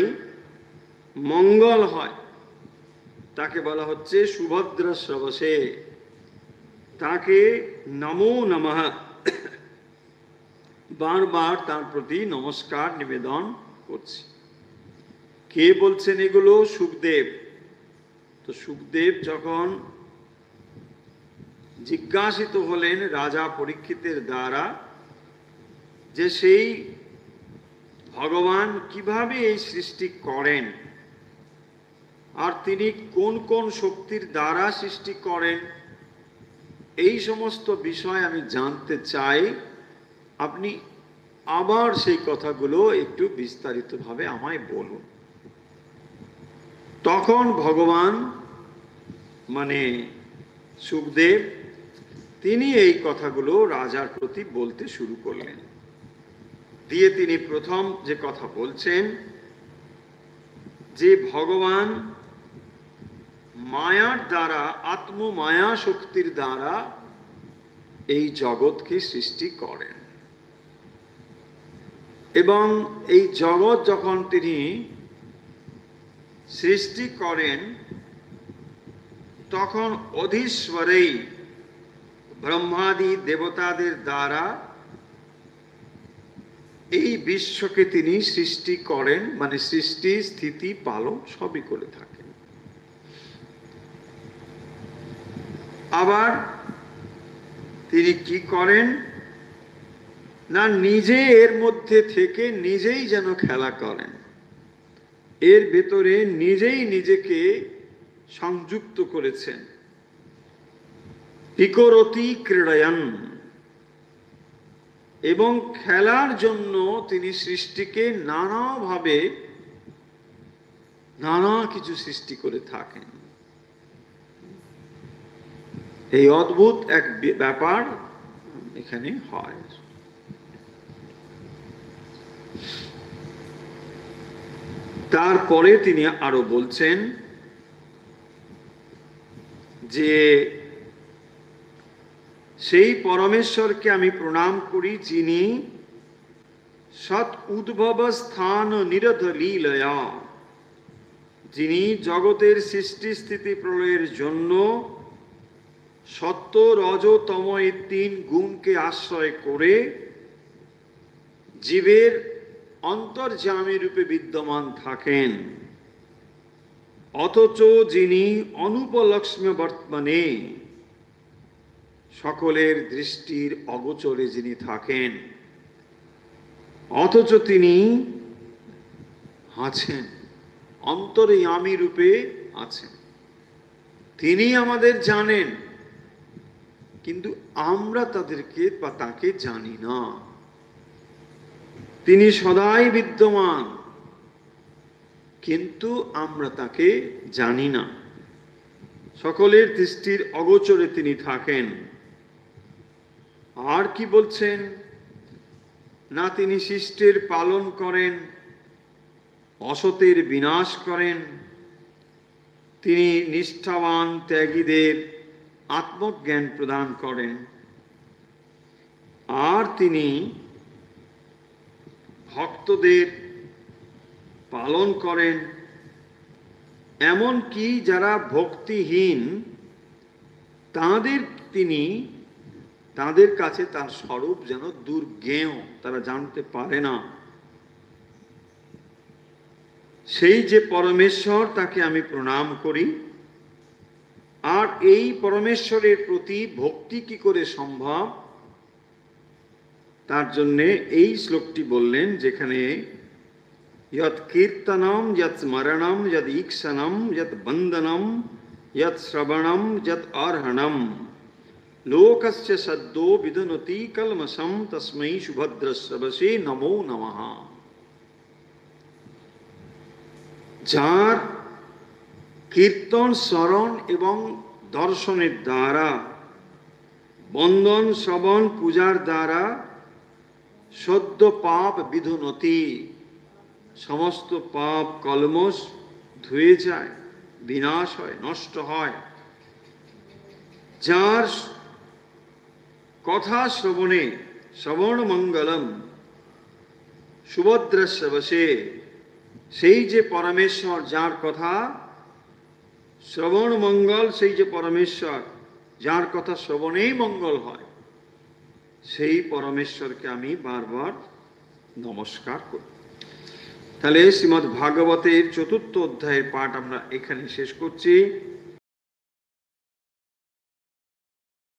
মঙ্গল হয়, তাকে বলা হচ্ছে সুভদ্রা শ্রবসে। তাকে নমো নমঃ বারবার তার প্রতি নমস্কার নিবেদন করছি। কে বলছেন এগুলো? সুখদেব। তো সুখদেব যখন জিজ্ঞাসিত হলেন রাজা পরীক্ষিতের দ্বারা যে সেই ভগবান কিভাবে এই সৃষ্টি করেন, আর তিনি কোন কোন শক্তির দ্বারা সৃষ্টি করেন, এই সমস্ত বিষয় আমি জানতে চাই, আপনি আবার সেই কথাগুলো একটু বিস্তারিতভাবে আমায় বলুন। তখন ভগবান মানে সুখদেব তিনি এই কথাগুলো রাজার প্রতি বলতে শুরু করলেন। দিয়ে তিনি প্রথম যে কথা বলছেন যে ভগবান মায়ার দ্বারা, আত্মমায়া শক্তির দ্বারা এই জগৎকে সৃষ্টি করেন, এবং এই জগৎ যখন তিনি সৃষ্টি করেন তখন অধীশ্বরেই ব্রহ্মাদি দেবতাদের দ্বারা এই বিশ্বকে তিনি সৃষ্টি করেন, মানে সৃষ্টি স্থিতি পালন সবই করে থাকেন। আবার তিনি কি করেন না, নিজে এর মধ্যে থেকে নিজেই যেন খেলা করেন, এর ভেতরে নিজেই নিজেকে সংযুক্ত করেছেন। বিকরতি ক্রীড়ায়ন, এবং খেলার জন্য তিনি সৃষ্টিকে নানাভাবে নানা কিছু সৃষ্টি করে থাকেন। এই অদ্ভুত এক ব্যাপার এখানে হয়। তারপরে তিনি আরো বলছেন যে সেই পরমেশ্বরকে আমি প্রণাম করি যিনি সৎ উদ্ভব স্থান নিরধ লীলয়া, যিনি জগতের সৃষ্টি স্থিতি প্রলয়ের জন্য সত্য রজ তম এই তিন গুণকে আশ্রয় করে জীবের অন্তর্যামী রূপে বিদ্যমান থাকেন, অথচ যিনি অনুপলক্ষ্য বর্তমানে সকলের দৃষ্টির অগোচরে যিনি থাকেন, অথচ তিনি আছেন, অন্তর্যামী রূপে আছেন। তিনি আমাদের জানেন, কিন্তু আমরা তাদেরকে বা তাকে জানি না। তিনি সদাই বিদ্যমান, কিন্তু আমরা তাকে জানি না। সকলের দৃষ্টির অগোচরে তিনি থাকেন। আর কি বলছেন না, তিনি শিষ্টের পালন করেন, অসতের বিনাশ করেন, তিনি নিষ্ঠাবান ত্যাগীদের আত্মজ্ঞান প্রদান করেন, আর তিনি ভক্তদের পালন করেন, এমনকি যারা ভক্তিহীন তাদের কাছে তার স্বরূপ যেন দুর্জ্ঞেয়, তারা জানতে পারে না। সেই যে পরমেশ্বর, তাকে আমি প্রণাম করি। আর এই পরমেশ্বরের প্রতি ভক্তি কি করে সম্ভব, তার জন্যে এই শ্লোকটি বললেন, যেখানে যৎ কীর্তনম যৎ স্মরণম যৎ ঈক্ষণম যৎ বন্দনম যৎ শ্রবণম যৎ আরহণম লোকস্য সদ্দো বিদুনতি কলমশম তস্मै সুভদ্রস্রবসে নমো নমঃ। যার কীর্তন, স্মরণ এবং দর্শনের দ্বারা, বন্দন শ্রবণ পূজার দ্বারা সদ্য পাপ বিধুনতি, সমস্ত পাপ কলমশ ধুয়ে যায়, বিনাশ হয়, নষ্ট হয়। যার কথা শ্রবণে শ্রবণ মঙ্গলম সুভদ্রস্য বসে, সেই যে পরমেশ্বর, যার কথা শ্রবণ মঙ্গল, সেই যে পরমেশ্বর যার কথা শ্রবণেই মঙ্গল হয়, সেই পরমেশ্বরকে আমি বারবার নমস্কার করি। তাহলে শ্রীমদ্ ভাগবতের ৪র্থ অধ্যায়ের পাঠ আমরা এখানে শেষ করছি।